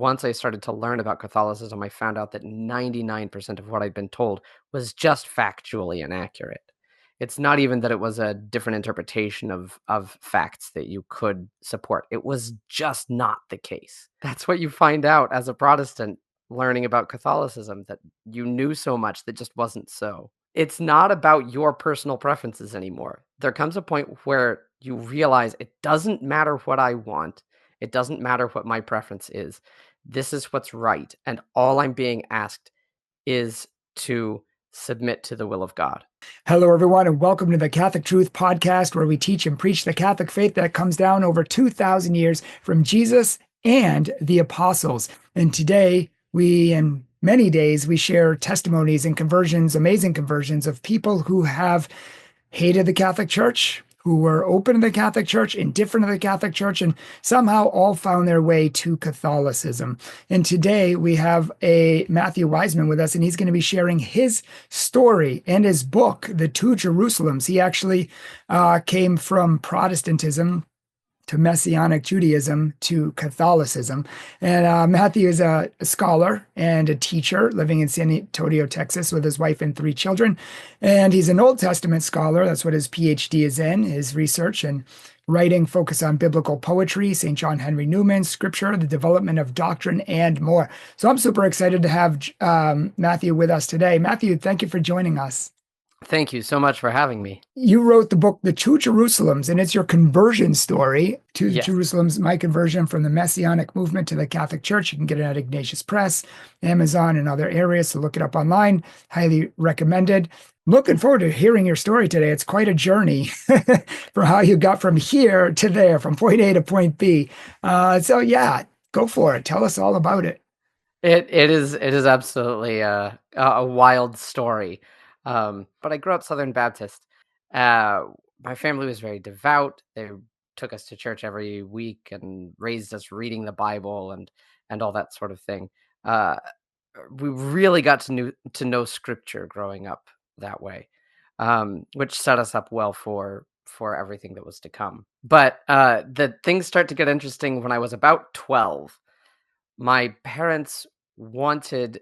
once I started to learn about Catholicism, I found out that 99% of what I'd been told was just factually inaccurate. It's not even that it was a different interpretation of facts that you could support. It was just not the case. That's what you find out as a Protestant learning about Catholicism, that you knew so much that just wasn't so. It's not about your personal preferences anymore. There comes a point where you realize it doesn't matter what I want. It doesn't matter what my preference is. This is what's right. And all I'm being asked is to submit to the will of God. Hello, everyone, and welcome to the Catholic Truth Podcast, where we teach and preach the Catholic faith that comes down over 2,000 years from Jesus and the apostles. And today, and many days, we share testimonies and conversions, amazing conversions of people who have hated the Catholic Church, who were open to the Catholic Church, indifferent to the Catholic Church, and somehow all found their way to Catholicism. And today we have a Matthew Wiseman with us, and he's going to be sharing his story and his book, The Two Jerusalems. He actually came from Protestantism to Messianic Judaism to Catholicism. And Matthew is a scholar and a teacher living in San Antonio, Texas, with his wife and 3 children. And he's an Old Testament scholar. That's what his PhD is in, his research and writing focus on biblical poetry, St. John Henry Newman, scripture, the development of doctrine, and more. So I'm super excited to have Matthew with us today. Matthew, thank you for joining us. Thank you so much for having me. You wrote the book, The Two Jerusalems, and it's your conversion story. Two Yes. Jerusalems, my conversion from the Messianic movement to the Catholic Church. You can get it at Ignatius Press, Amazon, and other areas, so look it up online. Highly recommended. Looking forward to hearing your story today. It's quite a journey for how you got from here to there, from point A to point B. So yeah, go for it. Tell us all about it. It is absolutely a wild story. But I grew up Southern Baptist. My family was very devout. They took us to church every week and raised us reading the Bible and all that sort of thing. We really got to know Scripture growing up that way, which set us up well for everything that was to come. But the things start to get interesting when I was about 12. My parents wanted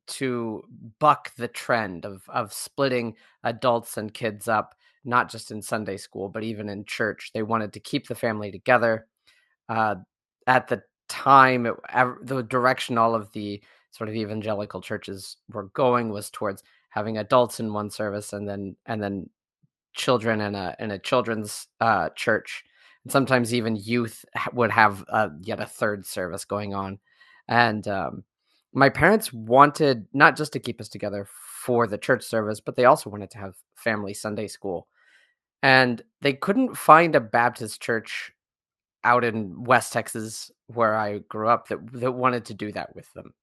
to buck the trend of splitting adults and kids up, not just in Sunday school, but even in church. They wanted to keep the family together. Uh, at the time, the direction all of the sort of evangelical churches were going was towards having adults in one service and then children in a children's church. And sometimes even youth would have yet a third service going on. And my parents wanted not just to keep us together for the church service, but they also wanted to have family Sunday school. And they couldn't find a Baptist church out in West Texas, where I grew up, that wanted to do that with them.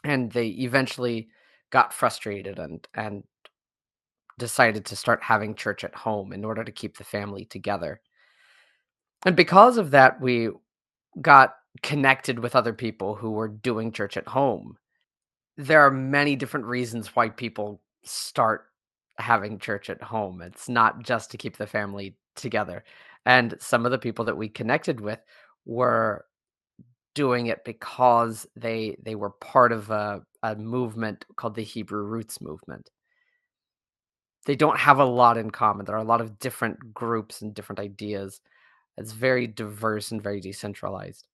And they eventually got frustrated and decided to start having church at home in order to keep the family together. And because of that, we got connected with other people who were doing church at home. There are many different reasons why people start having church at home. It's not just to keep the family together. And some of the people that we connected with were doing it because they were part of a movement called the Hebrew Roots movement. They don't have a lot in common. There are a lot of different groups and different ideas. It's very diverse and very decentralized.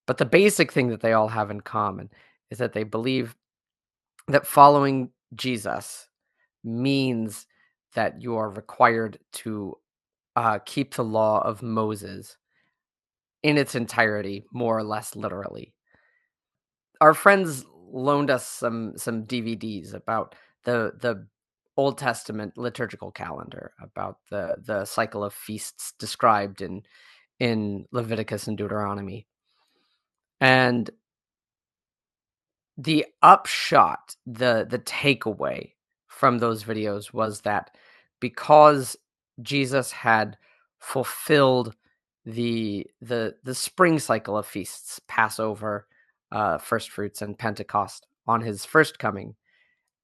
But the basic thing that they all have in common is that they believe that following Jesus means that you are required to keep the law of Moses in its entirety, more or less literally. Our friends loaned us some DVDs about the Old Testament liturgical calendar, about the cycle of feasts described in Leviticus and Deuteronomy. And the upshot, the takeaway from those videos was that because Jesus had fulfilled the spring cycle of feasts, Passover, first fruits, and Pentecost on his first coming,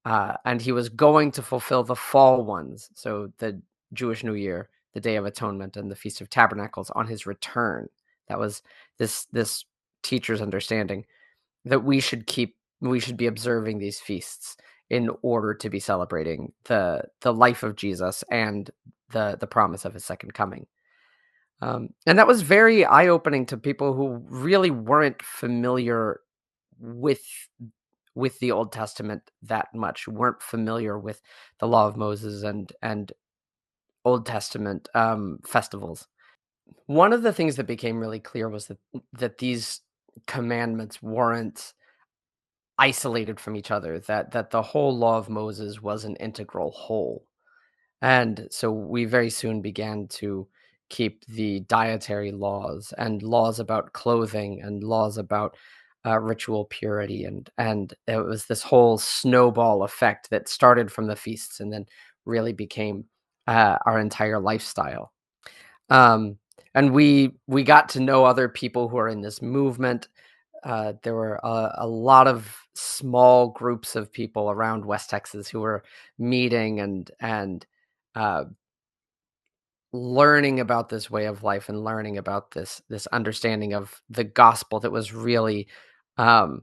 and he was going to fulfill the fall ones, so the Jewish New Year, the Day of Atonement, and the Feast of Tabernacles on his return. That was this teachers' understanding that we should be observing these feasts in order to be celebrating the life of Jesus and the promise of his second coming. And that was very eye-opening to people who really weren't familiar with the Old Testament that much, weren't familiar with the Law of Moses and Old Testament festivals. One of the things that became really clear was that these commandments weren't isolated from each other, that the whole Law of Moses was an integral whole. And so we very soon began to keep the dietary laws and laws about clothing and laws about ritual purity, and it was this whole snowball effect that started from the feasts and then really became our entire lifestyle. Um, and we got to know other people who are in this movement. There were a lot of small groups of people around West Texas who were meeting and uh, learning about this way of life and learning about this understanding of the gospel that was really um,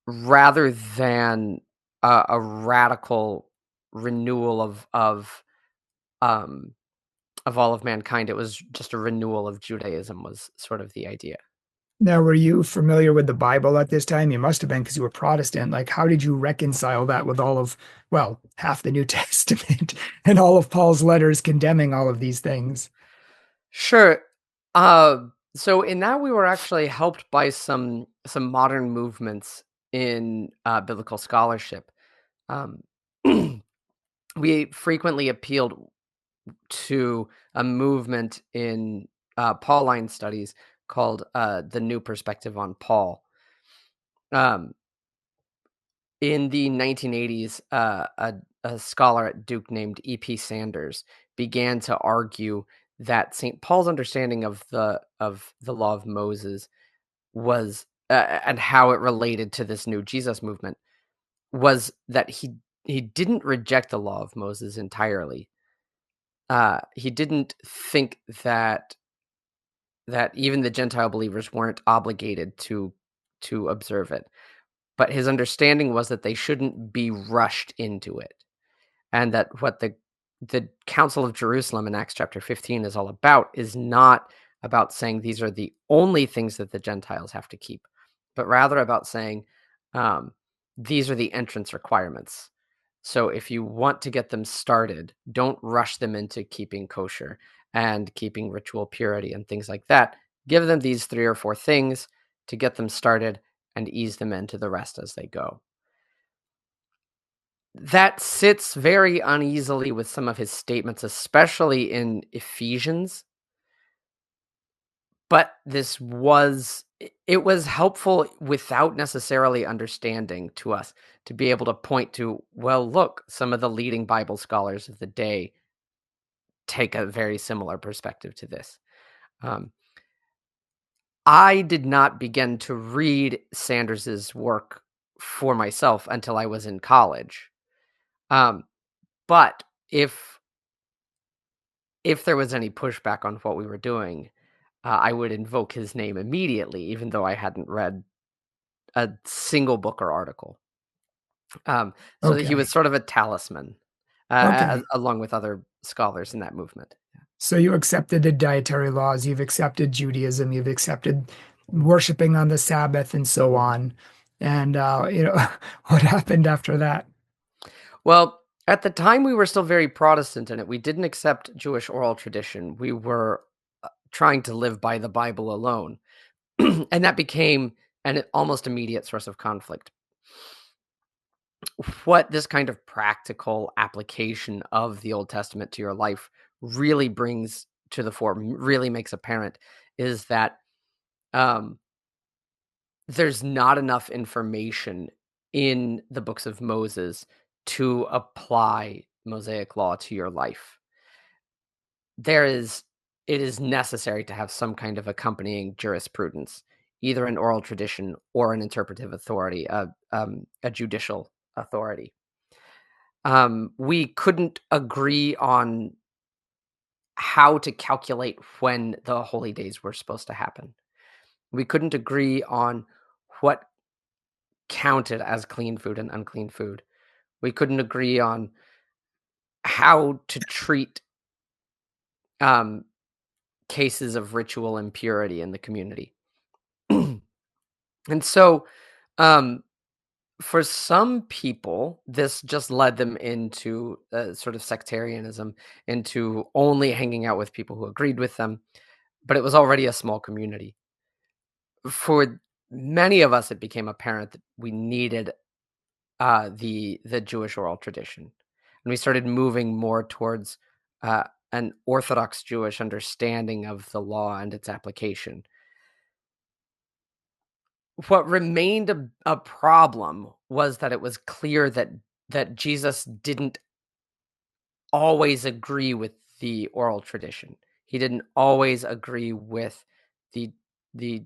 rather than a radical renewal um, of all of mankind. It was just a renewal of Judaism was sort of the idea. Now, were you familiar with the Bible at this time? You must have been because you were Protestant. Like, how did you reconcile that with all of, well, half the New Testament and all of Paul's letters condemning all of these things? Sure. Uh, so in that we were actually helped by some modern movements in biblical scholarship. Um, we frequently appealed to a movement in Pauline studies called the New Perspective on Paul. Um, in the 1980s, a scholar at Duke named E.P. Sanders began to argue that St. Paul's understanding of the law of Moses was and how it related to this new Jesus movement was that he didn't reject the law of Moses entirely. He didn't think that even the Gentile believers weren't obligated to observe it, but his understanding was that they shouldn't be rushed into it, and that what the Council of Jerusalem in Acts chapter 15 is all about is not about saying these are the only things that the Gentiles have to keep, but rather about saying um, these are the entrance requirements. So if you want to get them started, don't rush them into keeping kosher and keeping ritual purity and things like that. Give them these 3 or 4 things to get them started and ease them into the rest as they go. That sits very uneasily with some of his statements, especially in Ephesians. But it was helpful without necessarily understanding to us to be able to point to, well, look, some of the leading Bible scholars of the day take a very similar perspective to this. Um, I did not begin to read Sanders's work for myself until I was in college. Um, but if there was any pushback on what we were doing, I would invoke his name immediately, even though I hadn't read a single book or article. So that he was Okay. sort of a talisman, Okay. along with other scholars in that movement. So you accepted the dietary laws, you've accepted Judaism, you've accepted worshiping on the Sabbath and so on. And what happened after that? Well, at the time, we were still very Protestant in it. We didn't accept Jewish oral tradition. We were trying to live by the Bible alone, and that became an almost immediate source of conflict. What this kind of practical application of the Old Testament to your life really brings to the fore, really makes apparent, is that um, there's not enough information in the books of Moses to apply Mosaic law to your life. There is It is necessary to have some kind of accompanying jurisprudence, either an oral tradition or an interpretive authority, a judicial authority. We couldn't agree on how to calculate when the holy days were supposed to happen. We couldn't agree on what counted as clean food and unclean food. We couldn't agree on how to treat um, cases of ritual impurity in the community. And so, um, for some people, this just led them into sort of sectarianism, into only hanging out with people who agreed with them. But it was already a small community. For many of us, it became apparent that we needed the Jewish oral tradition, and we started moving more towards uh, an Orthodox Jewish understanding of the law and its application. What remained a problem was that it was clear that Jesus didn't always agree with the oral tradition. He didn't always agree with the the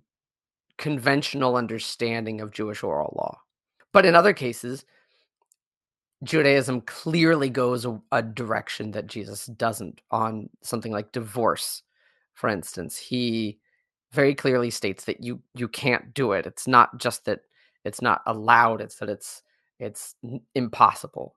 conventional understanding of Jewish oral law. But in other cases, Judaism clearly goes a direction that Jesus doesn't. On something like divorce, for instance, he very clearly states that you can't do it. It's not just that it's not allowed, it's that it's impossible.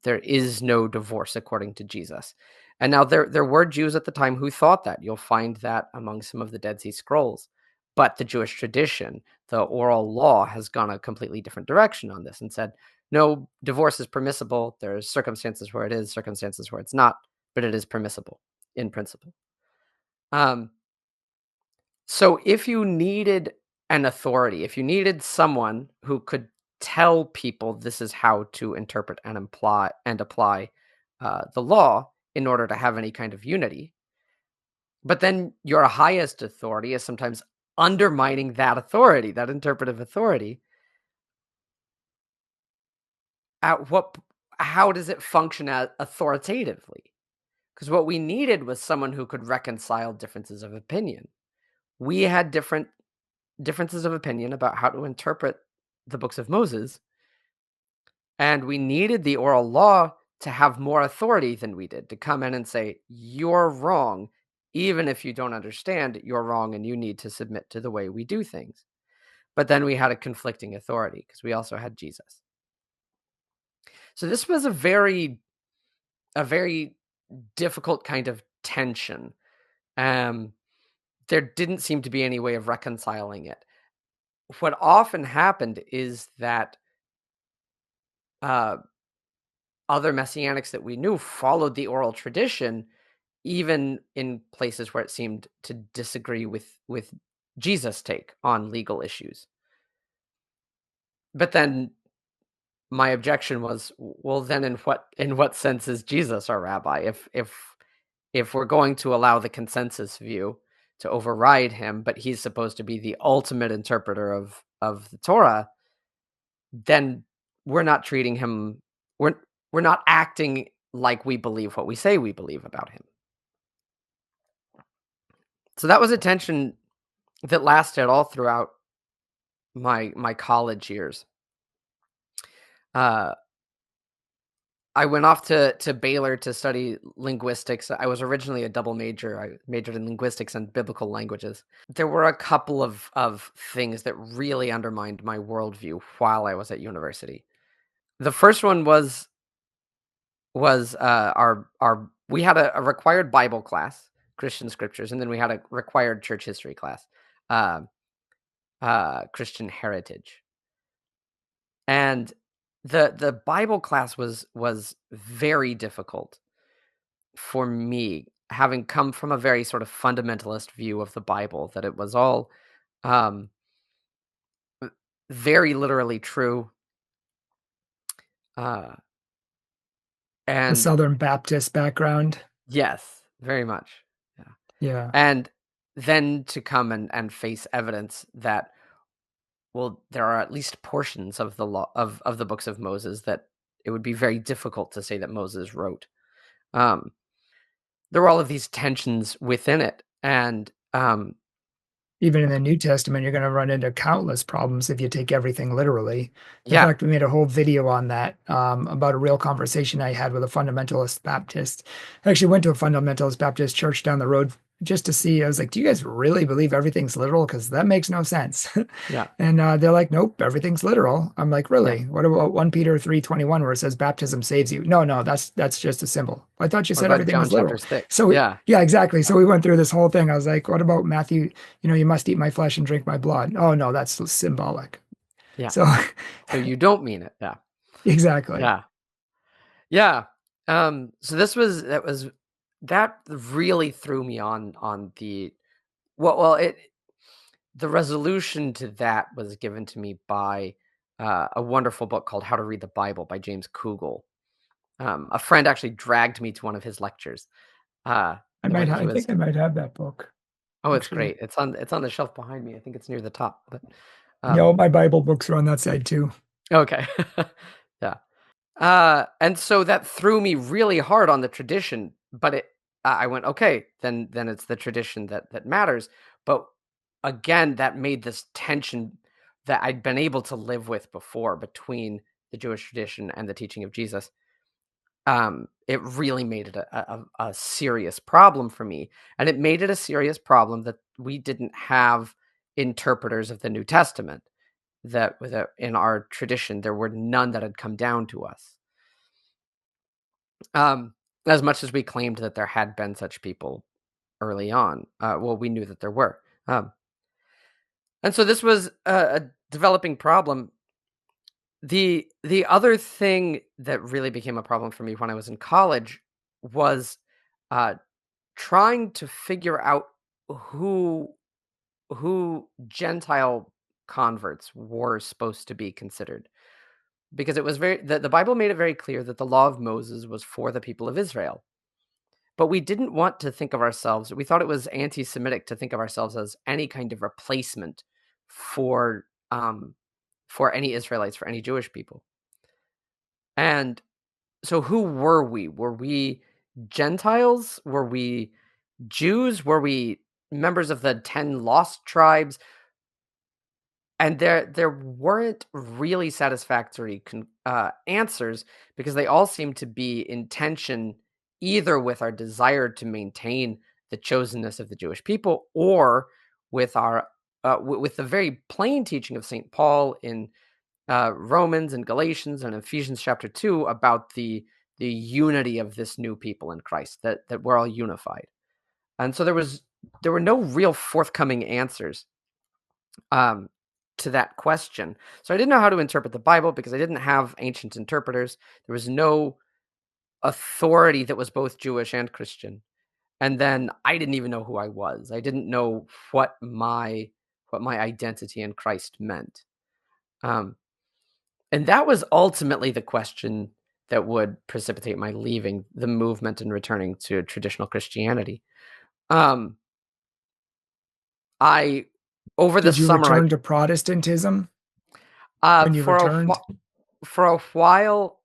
There is no divorce according to Jesus. And now there were Jews at the time who thought that. You'll find that among some of the Dead Sea Scrolls. But the Jewish tradition, the oral law, has gone a completely different direction on this and said, no, divorce is permissible. There's circumstances where it is, circumstances where it's not, but it is permissible in principle. So if you needed an authority, if you needed someone who could tell people this is how to interpret and apply the law in order to have any kind of unity, but then your highest authority is sometimes undermining that authority, that interpretive authority, at what how does it function authoritatively? Because what we needed was someone who could reconcile differences of opinion. We had differences of opinion about how to interpret the books of Moses, and we needed the oral law to have more authority than we did, to come in and say, you're wrong. Even if you don't understand, you're wrong, and you need to submit to the way we do things. But then we had a conflicting authority because we also had Jesus. So this was a very difficult kind of tension. There didn't seem to be any way of reconciling it. What often happened is that uh, other messianics that we knew followed the oral tradition, even in places where it seemed to disagree with Jesus' take on legal issues. But then my objection was, well, then in what sense is Jesus our rabbi? If we're going to allow the consensus view to override him, but he's supposed to be the ultimate interpreter of the Torah, then we're not treating him we're not acting like we believe what we say we believe about him. So that was a tension that lasted all throughout my college years. I went off to Baylor to study linguistics. I was originally a double major. I majored in linguistics and biblical languages. There were a couple of things that really undermined my worldview while I was at university. The first one was our we had a required Bible class, Christian scriptures, and then we had a required church history class, uh, Christian heritage. And the Bible class was very difficult for me, having come from a very sort of fundamentalist view of the Bible, that it was all um, very literally true. Uh, The and Southern Baptist background. yes, very much. Yeah. Yeah. And then to come and face evidence that, well, there are at least portions of the law of the books of Moses that it would be very difficult to say that Moses wrote. Um, there were all of these tensions within it, and Even in the New Testament, you're going to run into countless problems if you take everything literally. In yeah, fact, we made a whole video on that, about a real conversation I had with a fundamentalist Baptist. I actually went to a fundamentalist Baptist church down the road just to see. I was like, do you guys really believe everything's literal? Because that makes no sense. Yeah. And they're like, nope, everything's literal. I'm like, Yeah. really? What about 1 Peter 3:21 where it says baptism saves you? No, no, that's just a symbol. I thought you What said about everything John was chapter literal. 6? So Yeah. yeah, exactly. So we went through this whole thing. I was like, what about Matthew? You must eat my flesh and drink my blood. Oh no, that's symbolic. Yeah. So So you don't mean it. Yeah. exactly. Yeah. Yeah. So that really threw me on the resolution to that was given to me by a wonderful book called How to Read the Bible by James Kugel. A friend actually dragged me to one of his lectures. When he I was think I might have that book Oh, it's actually. great. It's on the shelf behind me. I think it's near the top. But No, um, my Bible books are on that side too. okay, yeah. And so that threw me really hard on the tradition. But I went, okay, then it's the tradition that matters. But again, that made this tension that I'd been able to live with before between the Jewish tradition and the teaching of Jesus. It really made it a serious problem for me, and it made it a serious problem that we didn't have interpreters of the New Testament, that in our tradition, there were none that had come down to us. Um, as much as we claimed that there had been such people early on, well, we knew that there were. And so this was a developing problem. The other thing that really became a problem for me when I was in college was, uh, trying to figure out who Gentile converts were supposed to be considered, because it was the Bible made it very clear that the law of Moses was for the people of Israel. But we didn't want to think of ourselves, we thought it was anti-Semitic to think of ourselves as any kind of replacement for for any Israelites, for any Jewish people. And so who were we? Were we Gentiles? Were we Jews? Were we members of the 10 lost tribes? And there weren't really satisfactory answers, because they all seemed to be in tension either with our desire to maintain the chosenness of the Jewish people, or with our with the very plain teaching of St. Paul in Romans and Galatians and Ephesians chapter 2 about the unity of this new people in Christ, that we're all unified. And so there were no real forthcoming answers um, to that question. So I didn't know how to interpret the Bible because I didn't have ancient interpreters. There was no authority that was both Jewish and Christian. And then I didn't even know who I was. I didn't know what my identity in Christ meant. Um, and that was ultimately the question that would precipitate my leaving the movement and returning to traditional Christianity. Um, I over the Did you summer I return to Protestantism when you for a returned? for a while,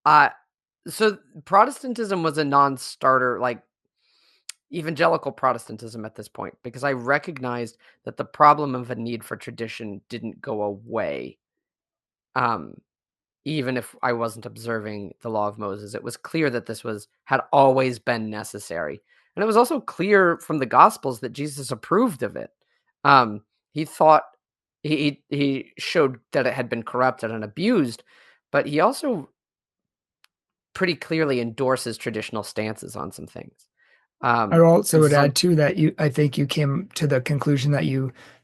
uh so Protestantism was a non-starter, like evangelical Protestantism at this point, because I recognized that the problem of a need for tradition didn't go away. Um, Even if I wasn't observing the law of Moses, it was clear that this had always been necessary. And it was also clear from the Gospels that Jesus approved of it. He thought he showed that it had been corrupted and abused, but he also pretty clearly endorses traditional stances on some things. I also And would so add too that I think you came to the conclusion that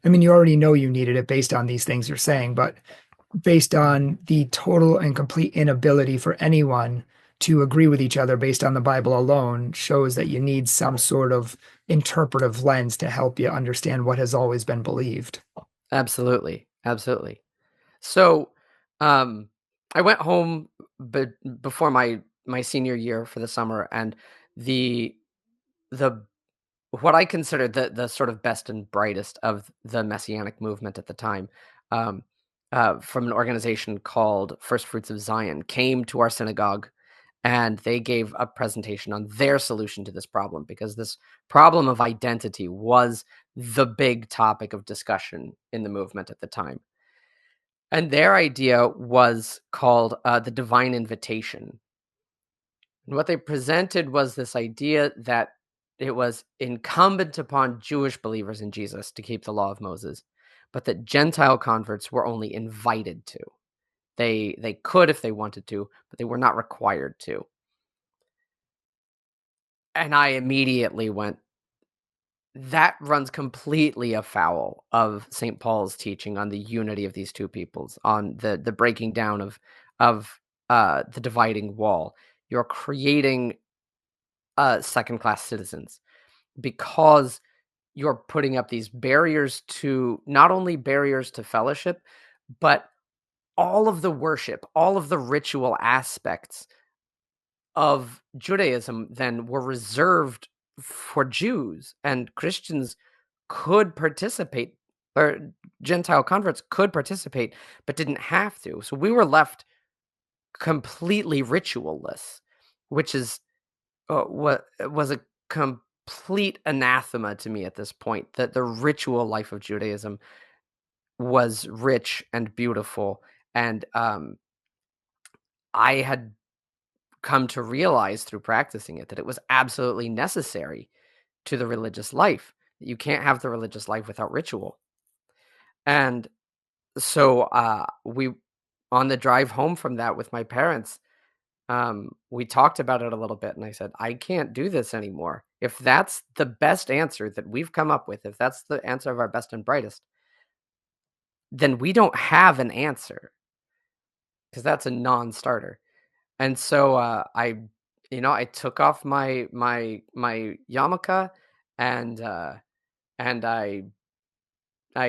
I mean, you already know you needed it based on these things you're saying, but based on the total and complete inability for anyone to agree with each other based on the Bible alone shows that you need some sort of interpretive lens to help you understand what has always been believed. absolutely, absolutely. So, um, I went home before my senior year for the summer, and the the what I considered the sort of best and brightest of the Messianic movement at the time, um, from an organization called First Fruits of Zion, came to our synagogue, and they gave a presentation on their solution to this problem, because this problem of identity was the big topic of discussion in the movement at the time. And their idea was called the divine invitation. And what they presented was this idea that it was incumbent upon Jewish believers in Jesus to keep the law of Moses, but that Gentile converts were only invited to. They could if they wanted to, but they were not required to. And I immediately went, that runs completely afoul of St. Paul's teaching on the unity of these two peoples, on the breaking down of the dividing wall. You're creating second-class citizens because you're putting up these barriers to, not only barriers to fellowship, but all of the worship, all of the ritual aspects of Judaism then were reserved for Jews, and Christians could participate, or Gentile converts could participate, but didn't have to. So we were left completely ritualless, which is what was a complete anathema to me at this point, that the ritual life of Judaism was rich and beautiful. And I had come to realize through practicing it that it was absolutely necessary to the religious life. You can't have the religious life without ritual. And so we, on the drive home from that with my parents, we talked about it a little bit, and I said, I can't do this anymore. If that's the best answer that we've come up with, if that's the answer of our best and brightest, then we don't have an answer, because that's a non-starter. And so I took off my yarmulke, and I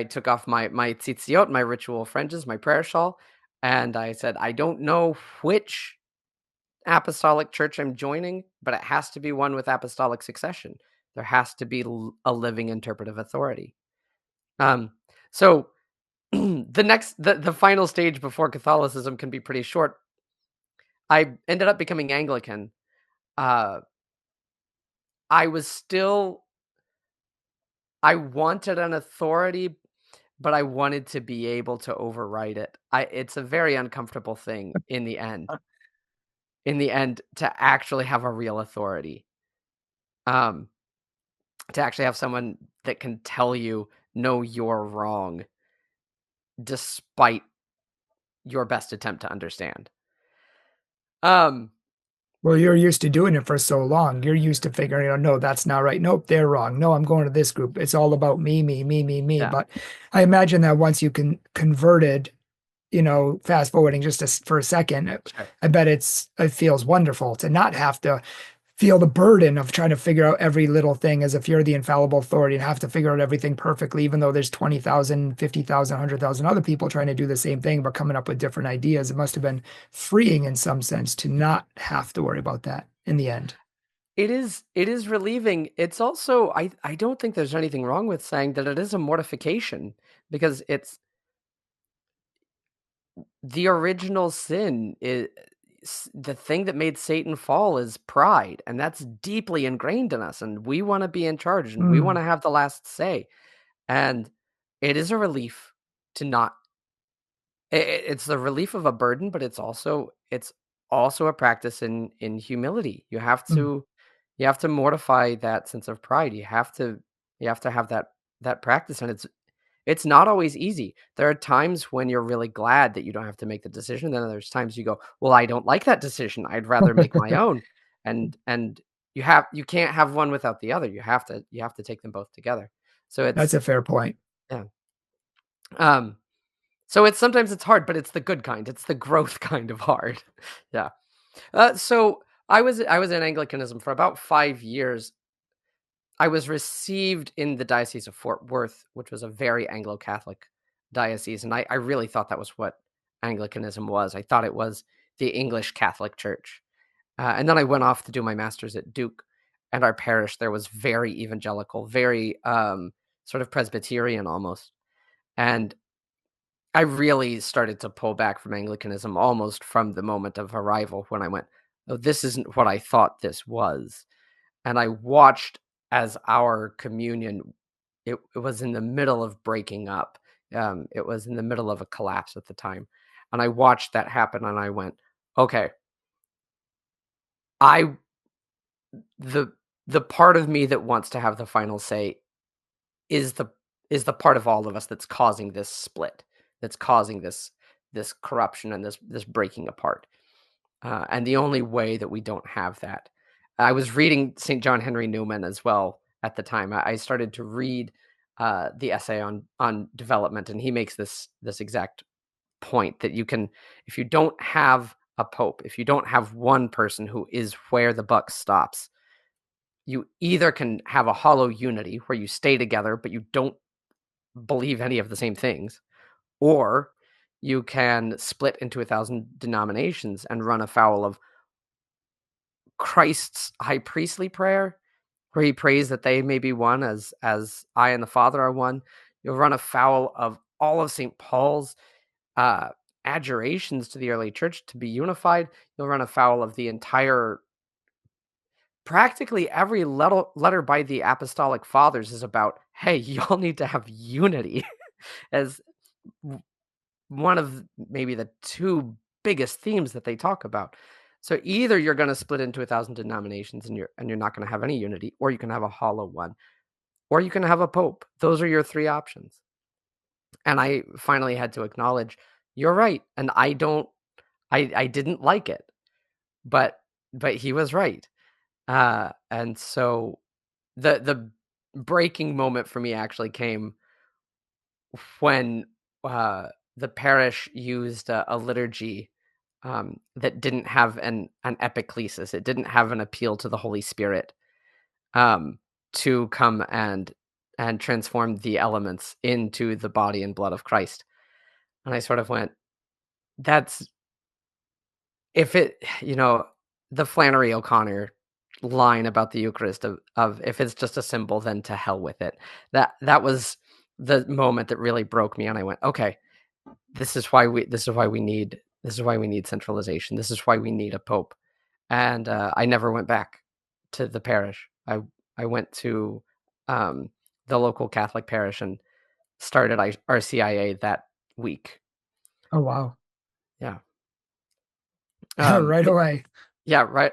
took off my tzitziot, my ritual fringes, my prayer shawl, and I said, I don't know which apostolic church I'm joining, but it has to be one with apostolic succession. There has to be a living interpretive authority. So the final stage before Catholicism can be pretty short. I ended up becoming Anglican. Uh, I wanted an authority, but I wanted to be able to override it. It's a very uncomfortable thing in the end. In the end, to actually have a real authority. Um, to actually have someone that can tell you, no, you're wrong, despite your best attempt to understand. Um, Well, you're used to doing it for so long. You're used to figuring out, no, that's not right. Nope, they're wrong. No, I'm going to this group. It's all about me, me, me, me, me. yeah, But I imagine that once you can converted, fast forwarding just for a second, sure. I bet it feels wonderful to not have to feel the burden of trying to figure out every little thing as if you're the infallible authority and have to figure out everything perfectly, even though there's 20,000, 50,000, 100,000 other people trying to do the same thing, but coming up with different ideas. It must have been freeing in some sense to not have to worry about that in the end. It is relieving. It's also, I don't think there's anything wrong with saying that it is a mortification, because it's the original sin. Is the thing that made Satan fall is pride, and that's deeply ingrained in us, and we want to be in charge, and we want Mm, to have the last say. And it is a relief to not, it's the relief of a burden, but it's also a practice in humility. mm. You have to mortify that sense of pride. You have to have that practice, and it's not always easy. There are times when you're really glad that you don't have to make the decision. Then there's times you go, well, I don't like that decision. I'd rather make my own. And you can't have one without the other. You have to take them both together. So That's it's, a fair point. yeah. Um so sometimes it's hard, but it's the good kind. It's the growth kind of hard. Yeah. So I was in Anglicanism for about 5 years. I was received in the Diocese of Fort Worth, which was a very Anglo-Catholic diocese, and I really thought that was what Anglicanism was. I thought it was the English Catholic Church. And then I went off to do my master's at Duke, and our parish there was very evangelical, very sort of Presbyterian almost. And I really started to pull back from Anglicanism almost from the moment of arrival, when I went, oh, this isn't what I thought this was. And I watched as our communion, it was in the middle of breaking up. It was in the middle of a collapse at the time. And I watched that happen, and I went, okay, I the the part of me that wants to have the final say is the part of all of us that's causing this split, that's causing this corruption and this breaking apart. And the only way that we don't have that, I was reading St. John Henry Newman as well at the time. I started to read the essay on development, and he makes this exact point that you can, if you don't have a pope, if you don't have one person who is where the buck stops, you either can have a hollow unity where you stay together but you don't believe any of the same things, or you can split into 1,000 denominations and run afoul of Christ's high priestly prayer, where he prays that they may be one as I and the Father are one. You'll run afoul of all of St. Paul's uh, adjurations to the early church to be unified. You'll run afoul of the entire, practically every letter by the apostolic fathers is about, hey, y'all need to have unity as one of maybe the two biggest themes that they talk about. So either you're going to split into 1,000 denominations and you're not going to have any unity, or you can have a hollow one, or you can have a pope. Those are your three options. And I finally had to acknowledge, you're right, and I didn't like it, but he was right. And so the breaking moment for me actually came when the parish used a liturgy that didn't have an epiclesis. It didn't have an appeal to the Holy Spirit to come and transform the elements into the body and blood of Christ. And I sort of went, that's, if it, the Flannery O'Connor line about the Eucharist of if it's just a symbol, then to hell with it. That was the moment that really broke me, and I went, okay, this is why we need centralization. This is why we need a pope. And I never went back to the parish. I went to the local Catholic parish and started RCIA that week. Oh, wow. Yeah. Right away. Yeah, right.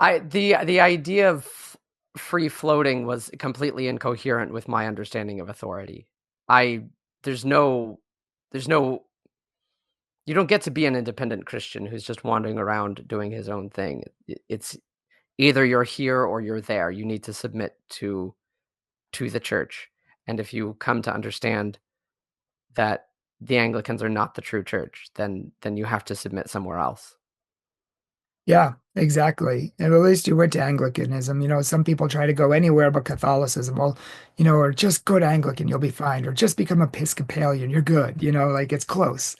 The idea of free floating was completely incoherent with my understanding of authority. I there's no there's no you don't get to be an independent Christian who's just wandering around doing his own thing. It's either you're here or you're there. You need to submit to the church. And if you come to understand that the Anglicans are not the true church, then you have to submit somewhere else. Yeah, exactly. And at least you went to Anglicanism. Some people try to go anywhere but Catholicism. Well, or just go to Anglican, you'll be fine. Or just become Episcopalian, you're good. Like it's close.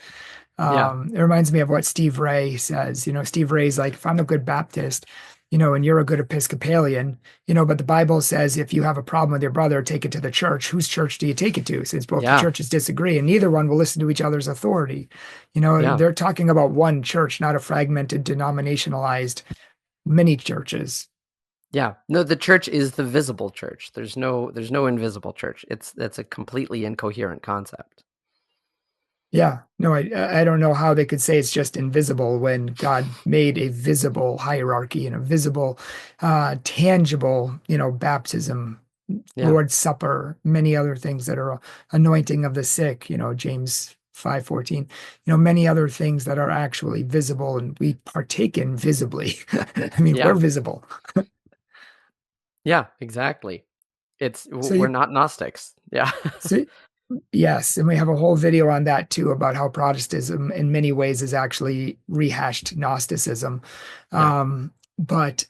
Yeah. It reminds me of what Steve Ray says. Steve Ray's like, if I'm a good Baptist, and you're a good Episcopalian, but the Bible says if you have a problem with your brother, take it to the church. Whose church do you take it to? Since both the Yeah. churches disagree and neither one will listen to each other's authority. Yeah. They're talking about one church, not a fragmented, denominationalized many churches. Yeah. No, the church is the visible church. There's no invisible church. That's a completely incoherent concept. Yeah, no, I don't know how they could say it's just invisible when God made a visible hierarchy and a visible, tangible, baptism, Yeah. Lord's Supper, many other things that are anointing of the sick, James 5:14, many other things that are actually visible and we partake in visibly. I mean, we're Yeah. visible. Yeah, exactly. So We're you, not Gnostics. Yeah. so yes, and we have a whole video on that too about how Protestantism in many ways is actually rehashed Gnosticism. Yeah. But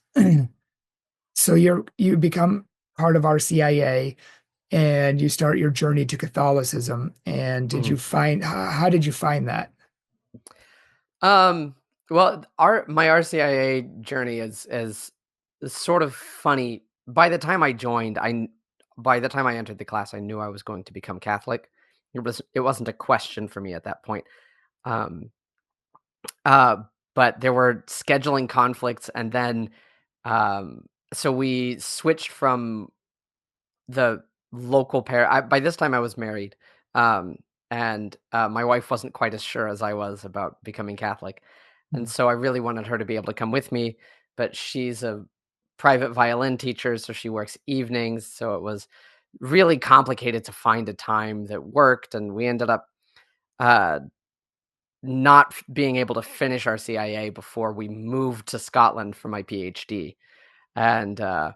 so you become part of RCIA and you start your journey to Catholicism. And did you Mhm. find how did you find that? Um, well, our my RCIA journey is sort of funny. By the time I entered the class, I knew I was going to become Catholic. It wasn't a question for me at that point. Um, uh, but there were scheduling conflicts, and then um, so we switched from the local pair. By this time, I was married, um, and my wife wasn't quite as sure as I was about becoming Catholic, and so I really wanted her to be able to come with me. But she's a private violin teacher, so she works evenings, so it was really complicated to find a time that worked, and we ended up uh, not being able to finish RCIA before we moved to Scotland for my PhD. And uh,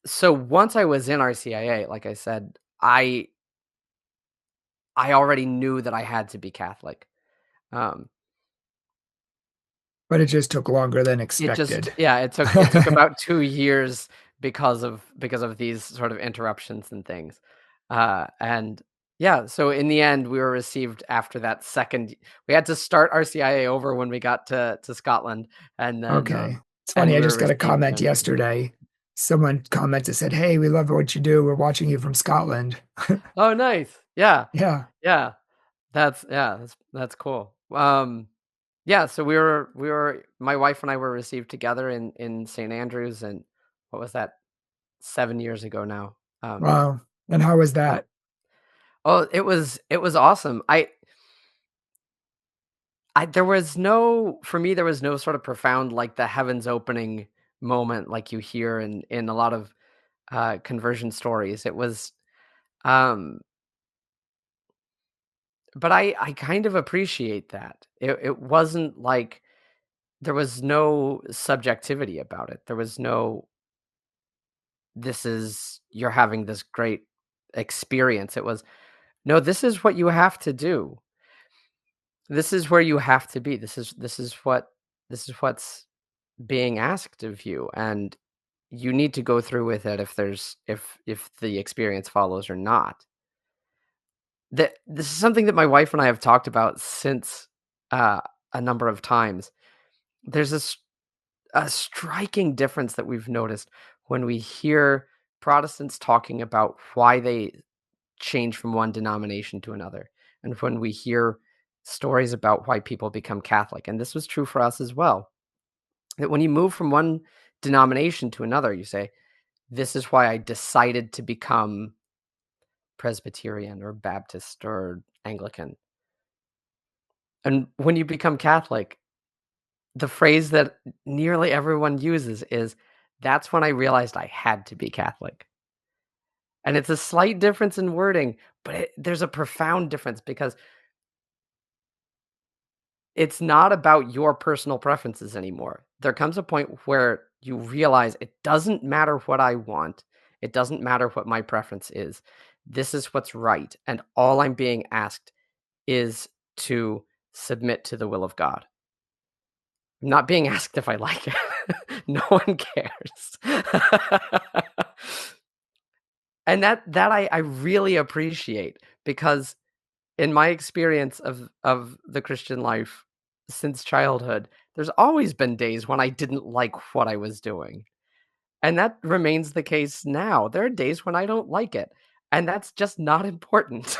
so once I was in RCIA, like I said, I already knew that I had to be Catholic. Um, But it just took longer than It just expected. yeah, it took about 2 years because of these sort of interruptions and things. And yeah, so in the end, we were received after that second we had to start RCIA over when we got to Scotland, and then, Okay. It's and funny, I we were just got a received comment eventually. yesterday. Someone commented, said, "Hey, we love what you do. We're watching you from Scotland." Oh, nice. Yeah. Yeah. Yeah. That's cool. Yeah, so we were my wife and I were received together in St. Andrews, and what was that? 7 years ago now. Wow. And how was Yeah. that? Oh, it was awesome. I there was no for me, there was no sort of profound, like, the heavens opening moment like you hear in a lot of, conversion stories. It was, um but I kind of appreciate that. It wasn't like there was no subjectivity about it. There was no, "This is you're having this great experience." It was, "No, this is what you have to do. This is where you have to be. This is what's being asked of you, and you need to go through with it if the experience follows or not." This is something that my wife and I have talked about since a number of times. There's a striking difference that we've noticed when we hear Protestants talking about why they change from one denomination to another, and when we hear stories about why people become Catholic. And this was true for us as well. That when you move from one denomination to another, you say, "This is why I decided to become Presbyterian or Baptist or Anglican." And when you become Catholic, the phrase that nearly everyone uses is, "That's when I realized I had to be Catholic." And it's a slight difference in wording, but there's a profound difference because it's not about your personal preferences anymore. There comes a point where you realize it doesn't matter what I want. It doesn't matter what my preference is. This is what's right. And all I'm being asked is to submit to the will of God. I'm not being asked if I like it. No one cares. And that I really appreciate because in my experience of the Christian life since childhood, there's always been days when I didn't like what I was doing, and that remains the case now. There are days when I don't like it, and that's just not important.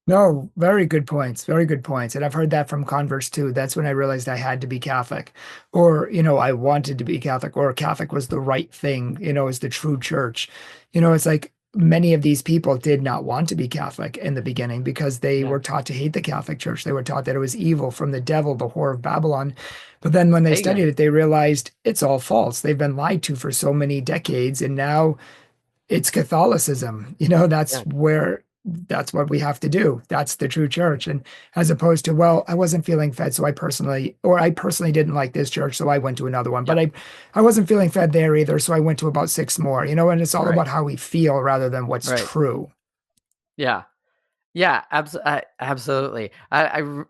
No, very good points. Very good points. And I've heard that from converts too. That's when I realized I had to be Catholic, or, I wanted to be Catholic, or Catholic was the right thing, is the true church. It's like many of these people did not want to be Catholic in the beginning because they Yeah, were taught to hate the Catholic Church. They were taught that it was evil from the devil, the whore of Babylon. But then when they studied pagan. it, they realized it's all false. They've been lied to for so many decades. And now it's Catholicism. Yeah, That's what we have to do. That's the true church. And as opposed to, well, I wasn't feeling fed, so I personally didn't like this church, so I went to another one. But yep, I wasn't feeling fed there either, so I went to about six more, and it's all right, about how we feel rather than what's right. true. Yeah, yeah, absolutely. I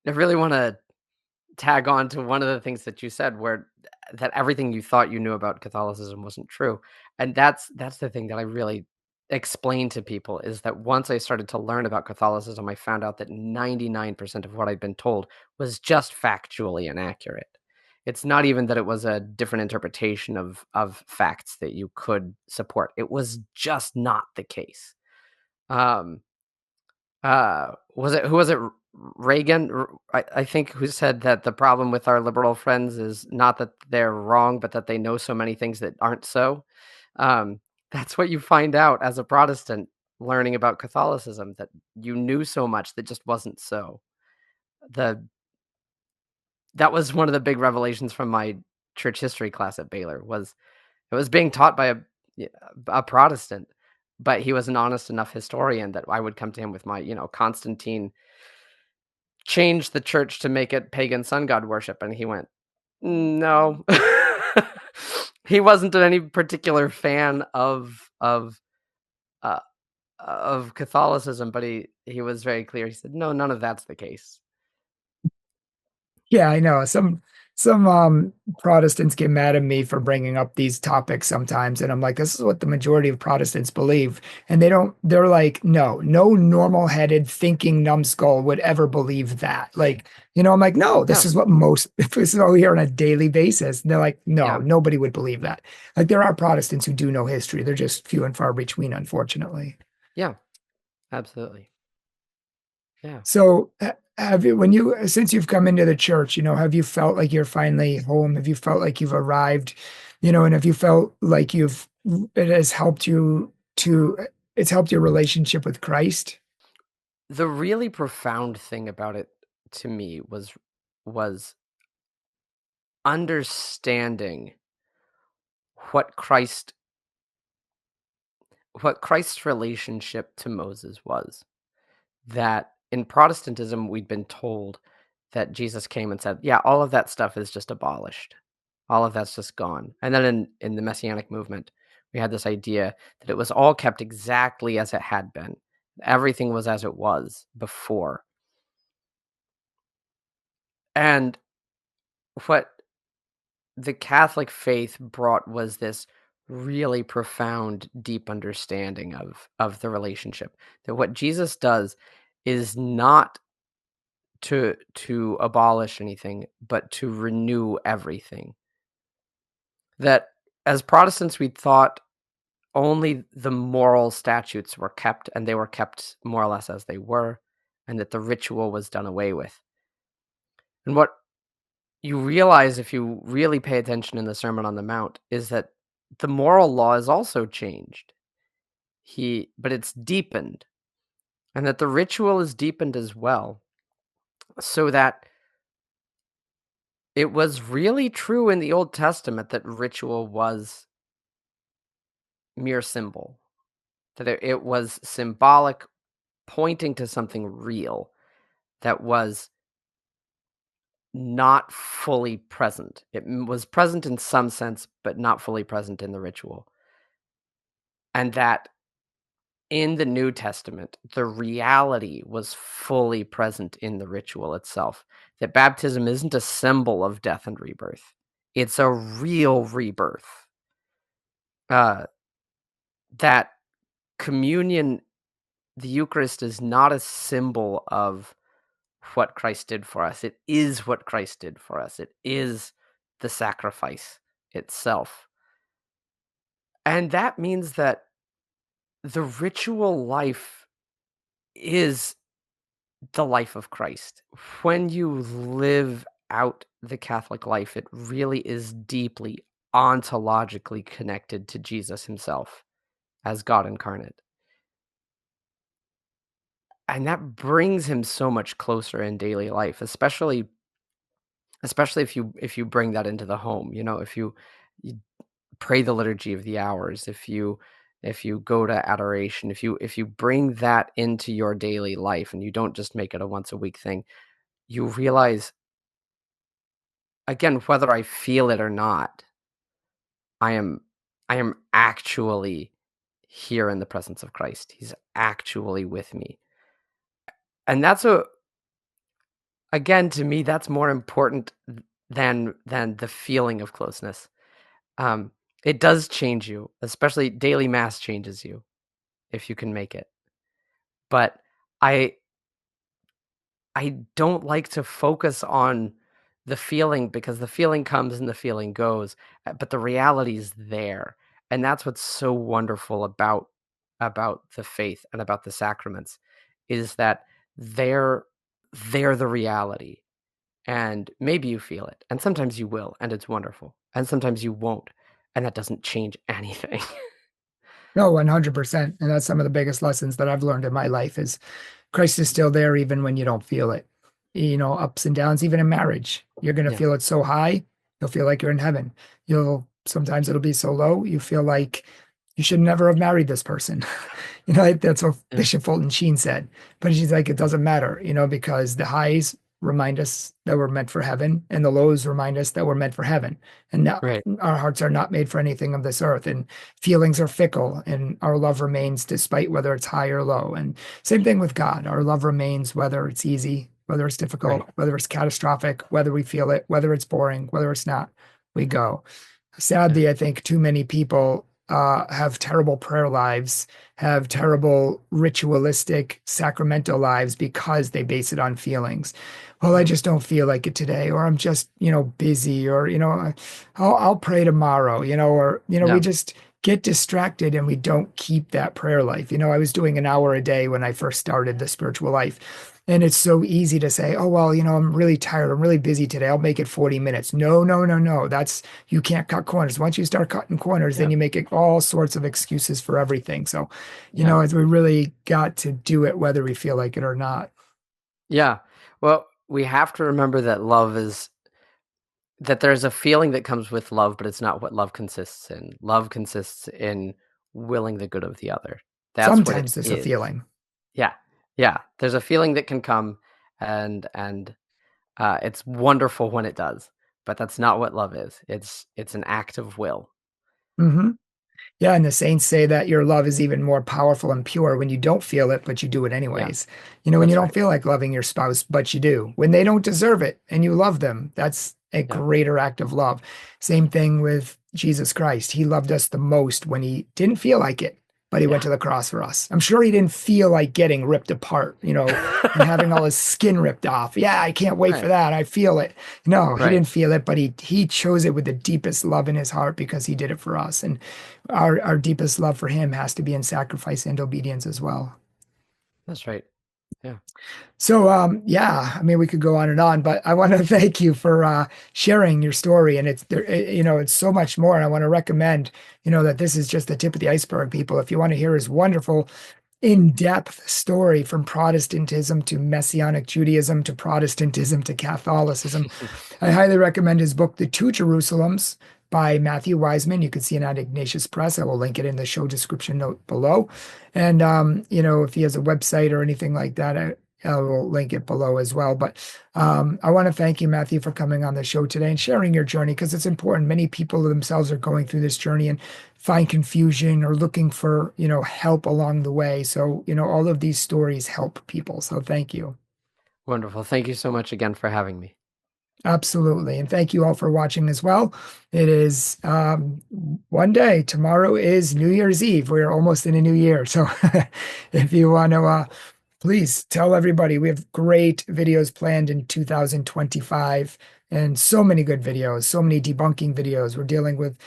really wanna tag on to one of the things that you said where that everything you thought you knew about Catholicism wasn't true. And that's the thing that I really explain to people is that once I started to learn about Catholicism, I found out that 99% of what I'd been told was just factually inaccurate. It's not even that it was a different interpretation of facts that you could support. It was just not the case. Um was it who was it? Reagan, I think, who said that the problem with our liberal friends is not that they're wrong, but that they know so many things that aren't so. Um, that's what you find out as a Protestant learning about Catholicism, that you knew so much that just wasn't so. The That was one of the big revelations from my church history class at Baylor was it was being taught by a Protestant, but he was an honest enough historian that I would come to him with my, Constantine changed the church to make it pagan sun god worship, and he went, no. He wasn't any particular fan uh, of Catholicism, but he was very clear. He said, no, none of that's the case. Yeah, I know. Some Protestants get mad at me for bringing up these topics sometimes, and I'm like, this is what the majority of Protestants believe. And they're like, no normal-headed thinking numbskull would ever believe that. Like, I'm like, no, this Yeah, is what this is what we hear on a daily basis. And they're like, no, yeah, nobody would believe that. Like there are Protestants who do know history. They're just few and far between, unfortunately. yeah, absolutely. Yeah. So have you, since you've come into the church, have you felt like you're finally home? Have you felt like you've arrived, and have you felt like it has helped you it's helped your relationship with Christ? The really profound thing about it to me was understanding what Christ what Christ's relationship to Moses was. That in Protestantism we'd been told that Jesus came and said, "Yeah, all of that stuff is just abolished. All of that's just gone." And then in the Messianic movement, we had this idea that it was all kept exactly as it had been. Everything was as it was before. And what the Catholic faith brought was this really profound, deep understanding of the relationship. That what Jesus does is not to abolish anything, but to renew everything. That as Protestants we thought only the moral statutes were kept, and they were kept more or less as they were, and that the ritual was done away with. And what you realize if you really pay attention in the Sermon on the Mount is that the moral law is also changed. But it's deepened, and that the ritual is deepened as well, so that it was really true in the Old Testament that ritual was mere symbol, that it was symbolic, pointing to something real that was not fully present. It was present in some sense, but not fully present in the ritual. And that in the New Testament, the reality was fully present in the ritual itself. That baptism isn't a symbol of death and rebirth, it's a real rebirth. Uh, that communion, the Eucharist, is not a symbol of what Christ did for us. It is what Christ did for us. It is the sacrifice itself. And that means that the ritual life is the life of Christ. When you live out the Catholic life, it really is deeply ontologically connected to Jesus himself as God incarnate. And that brings him so much closer in daily life, especially if you bring that into the home. You pray the liturgy of the hours, if you go to adoration, if you bring that into your daily life and you don't just make it a once a week thing, you realize, again, whether I feel it or not, I am I am actually here in the presence of Christ. He's actually with me. And that's a again, to me, that's more important than the feeling of closeness. Um, it does change you, especially daily mass changes you if you can make it. But I I don't like to focus on the feeling, because the feeling comes and the feeling goes, but the reality is there. And that's what's so wonderful about the faith and about the sacraments, is that they're they're the reality. And maybe you feel it, and sometimes you will, and it's wonderful, and sometimes you won't, and that doesn't change anything. No, 100%. And that's some of the biggest lessons that I've learned in my life is Christ is still there even when you don't feel it. Ups and downs, even in marriage. You're going to Yeah, feel it so high, You'll feel like you're in heaven. You'll sometimes it'll be so low, you feel like you should never have married this person. Like that's what Yeah. Bishop Fulton Sheen said. But she's like, it doesn't matter, because the highs remind us that we're meant for heaven, and the lows remind us that we're meant for heaven. And now Right. our hearts are not made for anything of this earth, and feelings are fickle, and our love remains despite whether it's high or low. And same thing with God. Our love remains whether it's easy, whether it's Right. difficult, whether it's catastrophic, whether we feel it, whether it's boring, whether it's not, we go. Yeah. Sadly, I think too many people have terrible prayer lives, have terrible ritualistic sacramental lives because they base it on feelings. Well, I Yeah. just don't feel like it today, or I'm just, busy, or, I'll pray tomorrow, or, we Yeah. just get distracted and we don't keep that prayer life. I was doing an hour a day when I first started the spiritual life. And it's so easy to say, oh, well, I'm really tired. I'm really busy today. I'll make it 40 minutes. No, no, no, no. You can't cut corners. Once you start cutting corners, then Yeah. you make it all sorts of excuses for everything. So, Yeah. as we really got to do it, whether we feel like it or not. Yeah. Well, we have to remember that there's a feeling that comes with love, but it's not what love consists in. Love consists in willing the good of the other. That's what it Sometimes there's a is. feeling. Yeah. Yeah. There's a feeling that can come, and it's wonderful when it does, but that's not what love is. It's an act of will. Hmm. Yeah, and the saints say that your love is even more powerful and pure when you don't feel it, but you do it Yeah, anyways. When you that's don't right. feel like loving your spouse, but you do. When they don't deserve it and you love them, that's a Yeah. greater act of love. Same thing with Jesus Christ. He loved us the most when he didn't feel like it, but he went Yeah. to the cross for us. I'm sure he didn't feel like getting ripped apart, and having all his skin ripped off. Yeah, I can't wait for Right. that. I feel it. No, he Right. didn't feel it, but he chose it with the deepest love in his heart because he did it for us. And our deepest love for him has to be in sacrifice and obedience as well. That's right. Yeah. So yeah, I mean we could go on and on, but I want to thank you for sharing your story. And it's there, it's so much more. And I want to recommend, that this is just the tip of the iceberg, people. If you want to hear his wonderful in-depth story from Protestantism to Messianic Judaism to Protestantism to Catholicism, I highly recommend his book, The Two Jerusalems by Matthew Wiseman. You can see it at Ignatius Press. I will link it in the show description note below. And, if he has a website or anything like that, I will link it below as well. But I want to thank you, Matthew, for coming on the show today and sharing your journey because it's important. Many people themselves are going through this journey and find confusion or looking for, help along the way. So, all of these stories help people. So thank you. Wonderful. Thank you so much again for having me. Absolutely. And thank you all for watching as well. It is one day. Tomorrow is New Year's Eve. We're almost in a new year. So if you want to, please tell everybody we have great videos planned in 2025 and so many good videos, so many debunking videos. We're dealing with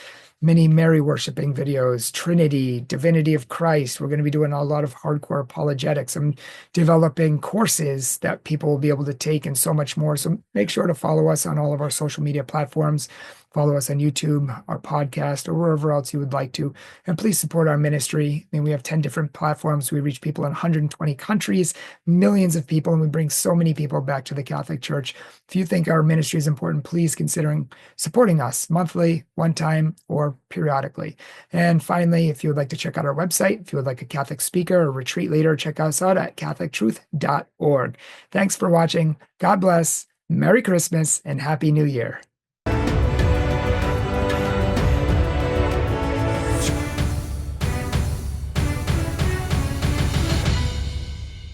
many Mary worshiping videos, Trinity, Divinity of Christ. We're going to be doing a lot of hardcore apologetics. I'm developing courses that people will be able to take and so much more. So make sure to follow us on all of our social media platforms. Follow us on YouTube, our podcast, or wherever else you would like to. And please support our ministry. I mean, we have 10 different platforms. We reach people in 120 countries, millions of people, and we bring so many people back to the Catholic Church. If you think our ministry is important, please consider supporting us monthly, one time, or periodically. And finally, if you would like to check out our website, if you would like a Catholic speaker or retreat leader, check us out at catholictruth.org. Thanks for watching. God bless. Merry Christmas and Happy New Year.